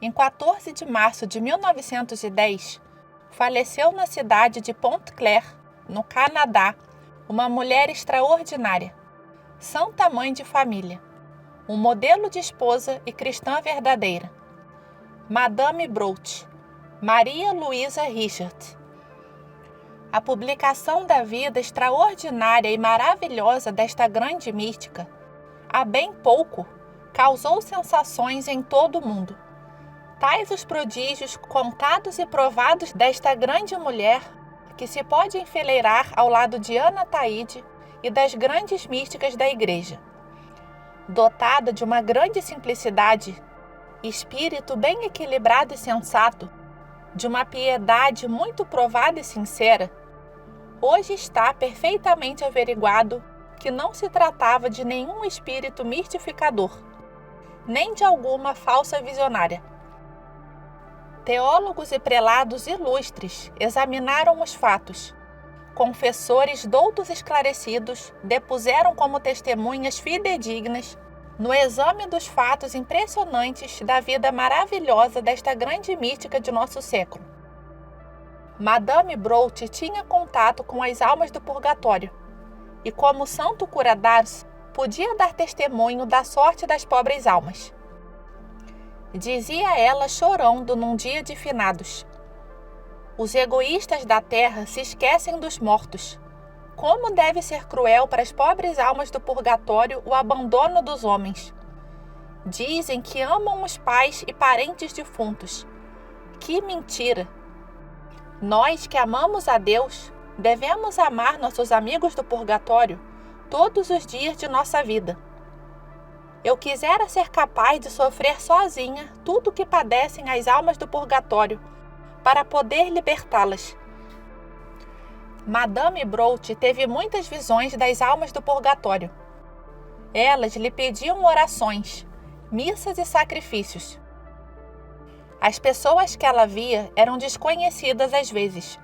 Em 14 de março de 1910, faleceu na cidade de Pointe-Claire, no Canadá, uma mulher extraordinária, santa mãe de família, um modelo de esposa e cristã verdadeira. Madame Broach, Maria Luisa Richard. A publicação da vida extraordinária e maravilhosa desta grande mística, há bem pouco, causou sensações em todo o mundo. Tais os prodígios contados e provados desta grande mulher, que se pode enfileirar ao lado de Ana Taide e das grandes místicas da Igreja. Dotada de uma grande simplicidade, espírito bem equilibrado e sensato, de uma piedade muito provada e sincera, hoje está perfeitamente averiguado que não se tratava de nenhum espírito mistificador, nem de alguma falsa visionária. Teólogos e prelados ilustres examinaram os fatos. Confessores doutos esclarecidos depuseram como testemunhas fidedignas no exame dos fatos impressionantes da vida maravilhosa desta grande mística de nosso século. Madame Broach tinha contato com as almas do purgatório e, como santo cura d'Ars, podia dar testemunho da sorte das pobres almas. Dizia ela chorando num dia de finados: os egoístas da terra se esquecem dos mortos. Como deve ser cruel para as pobres almas do purgatório o abandono dos homens. Dizem que amam os pais e parentes defuntos. Que mentira! Nós que amamos a Deus, devemos amar nossos amigos do purgatório todos os dias de nossa vida. Eu quisera ser capaz de sofrer sozinha tudo o que padecem as almas do purgatório, para poder libertá-las. Madame Broach teve muitas visões das almas do purgatório. Elas lhe pediam orações, missas e sacrifícios. As pessoas que ela via eram desconhecidas às vezes,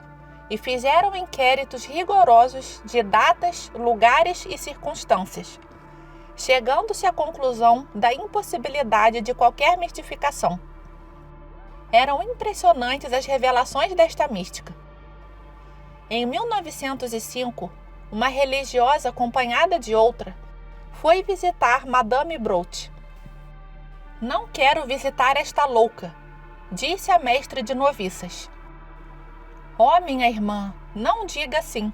e fizeram inquéritos rigorosos de datas, lugares e circunstâncias, chegando-se à conclusão da impossibilidade de qualquer mistificação. Eram impressionantes as revelações desta mística. Em 1905, uma religiosa acompanhada de outra foi visitar Madame Broach. Não quero visitar esta louca, disse a mestre de noviças. Oh, minha irmã, não diga assim.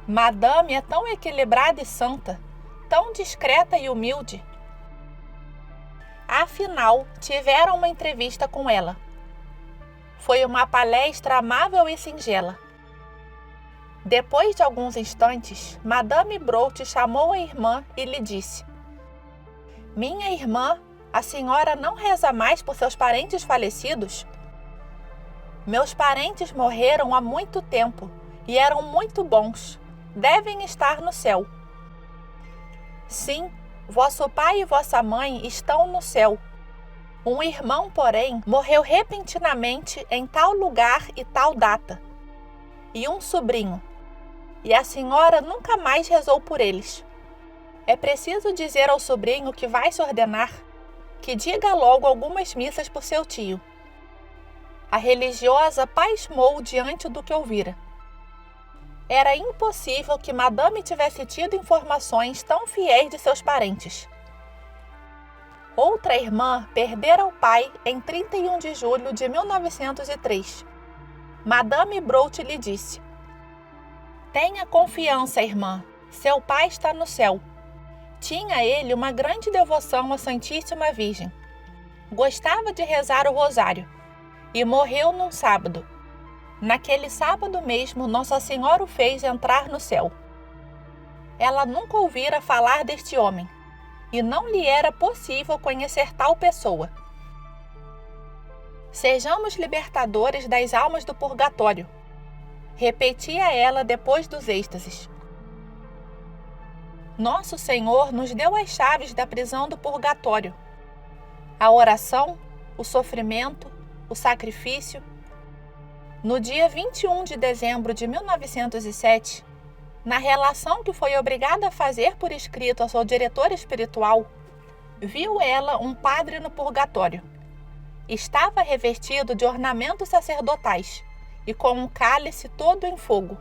Madame é tão equilibrada e santa, tão discreta e humilde. Afinal, tiveram uma entrevista com ela. Foi uma palestra amável e singela. Depois de alguns instantes, Madame Broach chamou a irmã e lhe disse: minha irmã, a senhora não reza mais por seus parentes falecidos? Meus parentes morreram há muito tempo e eram muito bons. Devem estar no céu. Sim, vosso pai e vossa mãe estão no céu. Um irmão, porém, morreu repentinamente em tal lugar e tal data. E um sobrinho. E a senhora nunca mais rezou por eles. É preciso dizer ao sobrinho que vai se ordenar que diga logo algumas missas por seu tio. A religiosa pasmou diante do que ouvira. Era impossível que Madame tivesse tido informações tão fiéis de seus parentes. Outra irmã perdera o pai em 31 de julho de 1903. Madame Broach lhe disse: tenha confiança, irmã, seu pai está no céu. Tinha ele uma grande devoção à Santíssima Virgem. Gostava de rezar o rosário e morreu num sábado. Naquele sábado mesmo, Nossa Senhora o fez entrar no céu. Ela nunca ouvira falar deste homem, e não lhe era possível conhecer tal pessoa. Sejamos libertadores das almas do purgatório, repetia ela depois dos êxtases. Nosso Senhor nos deu as chaves da prisão do purgatório: a oração, o sofrimento, o sacrifício. No dia 21 de dezembro de 1907, na relação que foi obrigada a fazer por escrito ao seu diretor espiritual, viu ela um padre no purgatório. Estava revestido de ornamentos sacerdotais e com um cálice todo em fogo.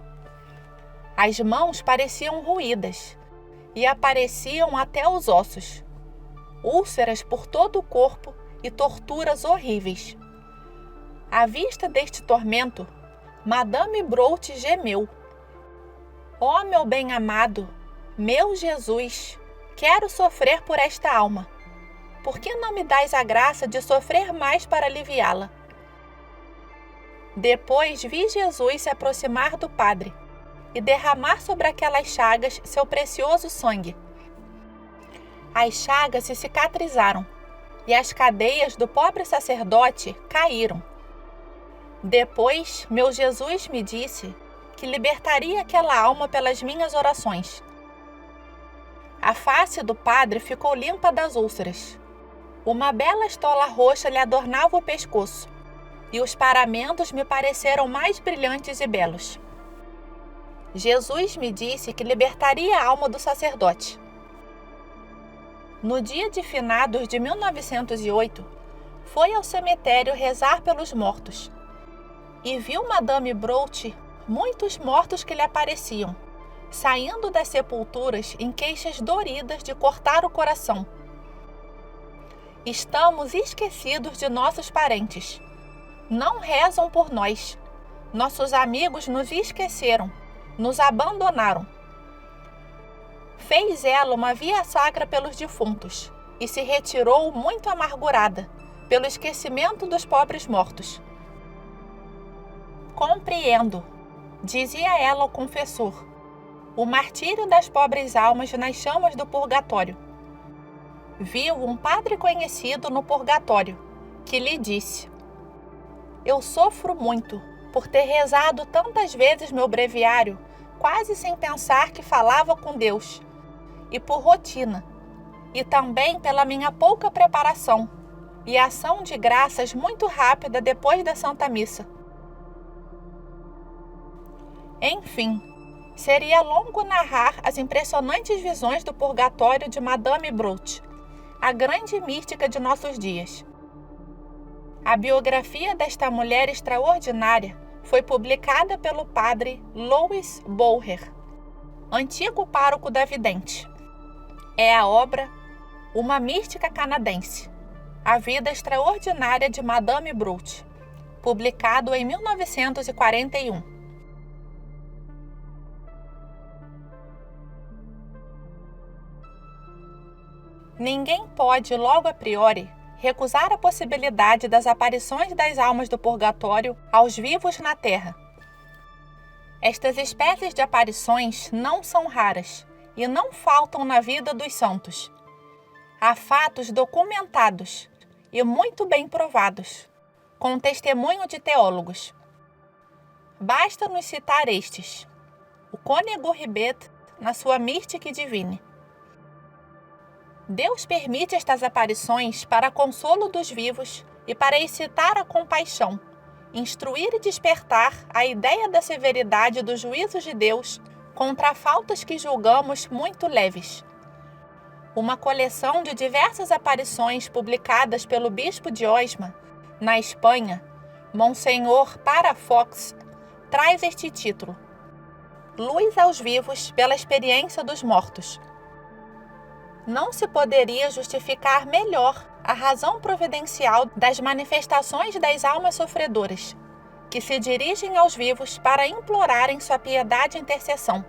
As mãos pareciam roídas e apareciam até os ossos, úlceras por todo o corpo e torturas horríveis. À vista deste tormento, Madame Brought gemeu. Ó meu bem-amado, meu Jesus, quero sofrer por esta alma. Por que não me dás a graça de sofrer mais para aliviá-la? Depois vi Jesus se aproximar do padre e derramar sobre aquelas chagas seu precioso sangue. As chagas se cicatrizaram e as cadeias do pobre sacerdote caíram. Depois, meu Jesus me disse que libertaria aquela alma pelas minhas orações. A face do padre ficou limpa das úlceras. Uma bela estola roxa lhe adornava o pescoço, e os paramentos me pareceram mais brilhantes e belos. Jesus me disse que libertaria a alma do sacerdote. No dia de finados de 1908, foi ao cemitério rezar pelos mortos, e viu Madame Brought muitos mortos que lhe apareciam, saindo das sepulturas em queixas doridas de cortar o coração. Estamos esquecidos de nossos parentes. Não rezam por nós. Nossos amigos nos esqueceram, nos abandonaram. Fez ela uma via sacra pelos defuntos e se retirou muito amargurada pelo esquecimento dos pobres mortos. Compreendo, dizia ela ao confessor, o martírio das pobres almas nas chamas do purgatório. Viu um padre conhecido no purgatório, que lhe disse: eu sofro muito por ter rezado tantas vezes meu breviário, quase sem pensar que falava com Deus, e por rotina, e também pela minha pouca preparação e ação de graças muito rápida depois da Santa Missa. Enfim, seria longo narrar as impressionantes visões do purgatório de Madame Brought, a grande mística de nossos dias. A biografia desta mulher extraordinária foi publicada pelo padre Louis Bouher, antigo pároco da Vidente. É a obra Uma Mística Canadense, A Vida Extraordinária de Madame Brought, publicado em 1941. Ninguém pode, logo a priori, recusar a possibilidade das aparições das almas do purgatório aos vivos na Terra. Estas espécies de aparições não são raras e não faltam na vida dos santos. Há fatos documentados e muito bem provados, com testemunho de teólogos. Basta-nos citar estes: o Cônego Ribet, na sua Mystique Divine. Deus permite estas aparições para consolo dos vivos e para excitar a compaixão, instruir e despertar a ideia da severidade dos juízos de Deus contra faltas que julgamos muito leves. Uma coleção de diversas aparições publicadas pelo bispo de Osma, na Espanha, Monsenhor Palafox, traz este título: Luz aos vivos pela experiência dos mortos. Não se poderia justificar melhor a razão providencial das manifestações das almas sofredoras, que se dirigem aos vivos para implorarem sua piedade e intercessão.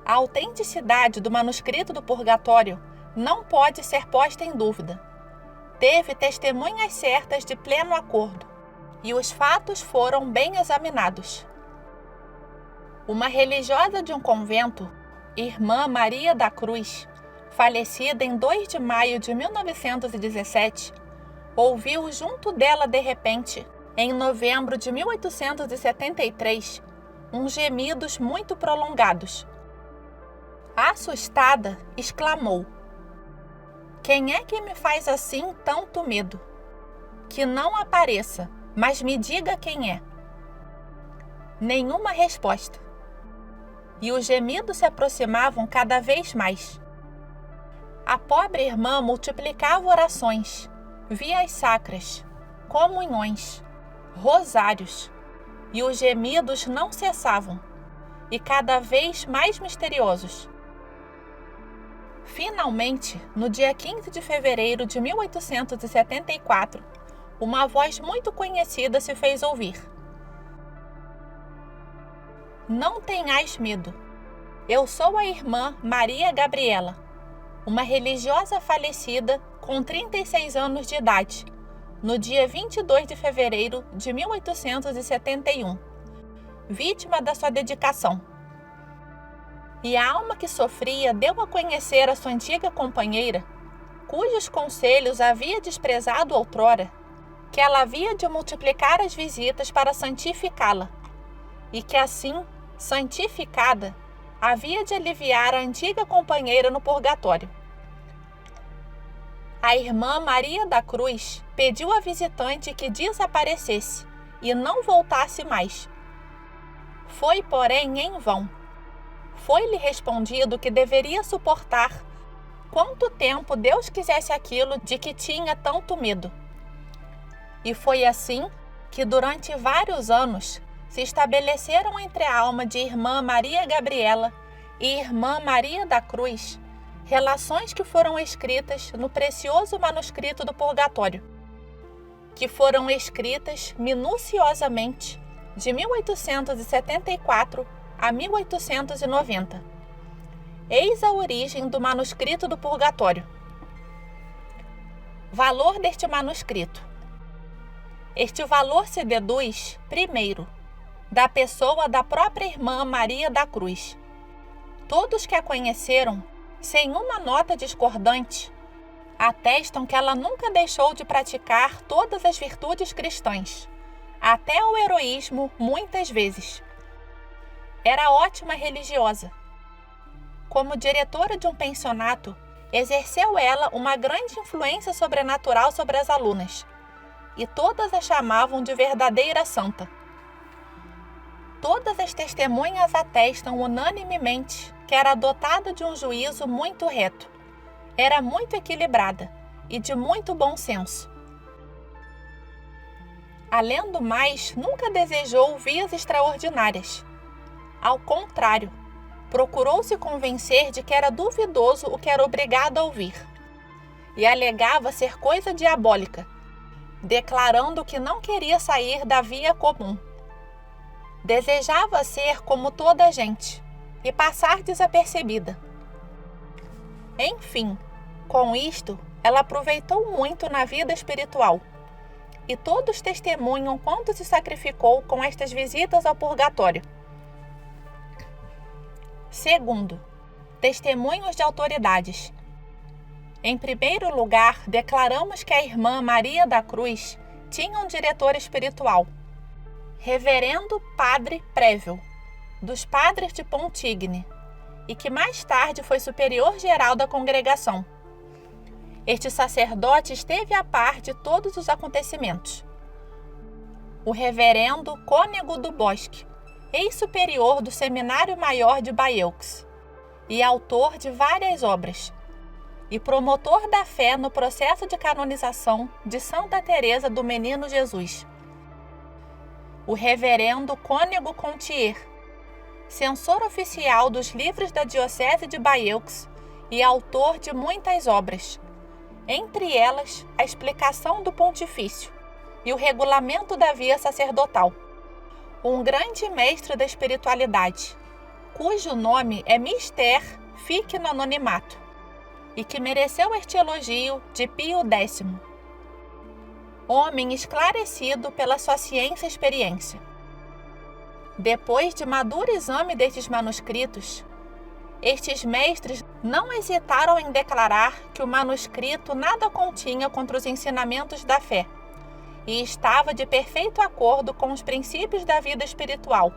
A autenticidade do manuscrito do Purgatório não pode ser posta em dúvida. Teve testemunhas certas de pleno acordo, e os fatos foram bem examinados. Uma religiosa de um convento, Irmã Maria da Cruz, falecida em 2 de maio de 1917, ouviu junto dela de repente, em novembro de 1873, uns gemidos muito prolongados. Assustada, exclamou: quem é que me faz assim tanto medo? Que não apareça, mas me diga quem é. Nenhuma resposta. E os gemidos se aproximavam cada vez mais. A pobre irmã multiplicava orações, vias sacras, comunhões, rosários, e os gemidos não cessavam, e cada vez mais misteriosos. Finalmente, no dia 15 de fevereiro de 1874, uma voz muito conhecida se fez ouvir. Não tenhais medo. Eu sou a irmã Maria Gabriela, uma religiosa falecida com 36 anos de idade, no dia 22 de fevereiro de 1871, vítima da sua dedicação. E a alma que sofria deu a conhecer a sua antiga companheira, cujos conselhos havia desprezado outrora, que ela havia de multiplicar as visitas para santificá-la, e que assim, santificada, havia de aliviar a antiga companheira no purgatório. A irmã Maria da Cruz pediu à visitante que desaparecesse e não voltasse mais. Foi, porém, em vão. Foi-lhe respondido que deveria suportar quanto tempo Deus quisesse aquilo de que tinha tanto medo. E foi assim que, durante vários anos, se estabeleceram entre a alma de irmã Maria Gabriela e irmã Maria da Cruz relações que foram escritas no precioso manuscrito do Purgatório, que foram escritas minuciosamente de 1874 a 1890. Eis a origem do manuscrito do Purgatório. Valor deste manuscrito. Este valor se deduz, primeiro, da pessoa da própria irmã Maria da Cruz. Todos que a conheceram, sem uma nota discordante, atestam que ela nunca deixou de praticar todas as virtudes cristãs, até o heroísmo muitas vezes. Era ótima religiosa. Como diretora de um pensionato, exerceu ela uma grande influência sobrenatural sobre as alunas, e todas a chamavam de verdadeira santa. Todas as testemunhas atestam unanimemente que era dotada de um juízo muito reto, era muito equilibrada e de muito bom senso. Além do mais, nunca desejou vias extraordinárias. Ao contrário, procurou se convencer de que era duvidoso o que era obrigado a ouvir, e alegava ser coisa diabólica, declarando que não queria sair da via comum. Desejava ser como toda a gente e passar desapercebida. Enfim, com isto, ela aproveitou muito na vida espiritual, e todos testemunham quanto se sacrificou com estas visitas ao purgatório. Segundo, testemunhos de autoridades. Em primeiro lugar, declaramos que a irmã Maria da Cruz tinha um diretor espiritual, Reverendo Padre Prével, dos Padres de Pontigne, e que mais tarde foi superior-geral da congregação. Este sacerdote esteve a par de todos os acontecimentos. O Reverendo Cônego do Bosque, ex-superior do Seminário Maior de Bayeux, e autor de várias obras, e promotor da fé no processo de canonização de Santa Teresa do Menino Jesus. O Reverendo Cônego Contier, censor oficial dos livros da Diocese de Bayeux e autor de muitas obras, entre elas a explicação do pontifício e o regulamento da via sacerdotal. Um grande mestre da espiritualidade, cujo nome é Mister Fique no Anonimato, e que mereceu este elogio de Pio X. Homem esclarecido pela sua ciência e experiência. Depois de maduro exame destes manuscritos, estes mestres não hesitaram em declarar que o manuscrito nada continha contra os ensinamentos da fé e estava de perfeito acordo com os princípios da vida espiritual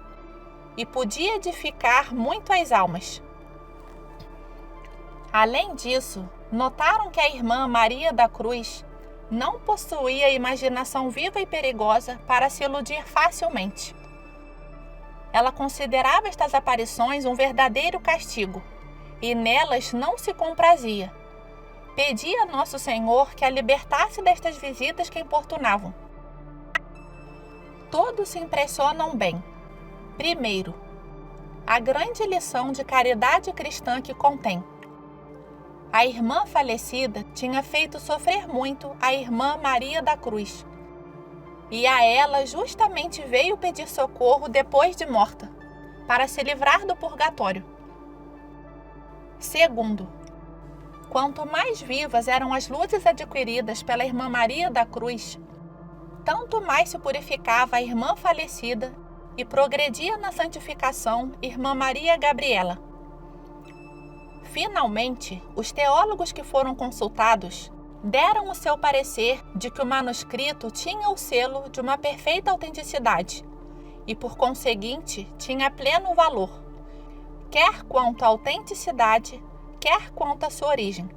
e podia edificar muito as almas. Além disso, notaram que a irmã Maria da Cruz não possuía imaginação viva e perigosa para se iludir facilmente. Ela considerava estas aparições um verdadeiro castigo, e nelas não se comprazia, Pedi a Nosso Senhor que a libertasse destas visitas que importunavam. Todos se impressionam bem. Primeiro, a grande lição de caridade cristã que contém. A irmã falecida tinha feito sofrer muito a irmã Maria da Cruz, e a ela justamente veio pedir socorro depois de morta, para se livrar do purgatório. Segundo, quanto mais vivas eram as luzes adquiridas pela irmã Maria da Cruz, tanto mais se purificava a irmã falecida e progredia na santificação irmã Maria Gabriela. Finalmente, os teólogos que foram consultados deram o seu parecer de que o manuscrito tinha o selo de uma perfeita autenticidade e, por conseguinte, tinha pleno valor, quer quanto à autenticidade, quer quanto à sua origem.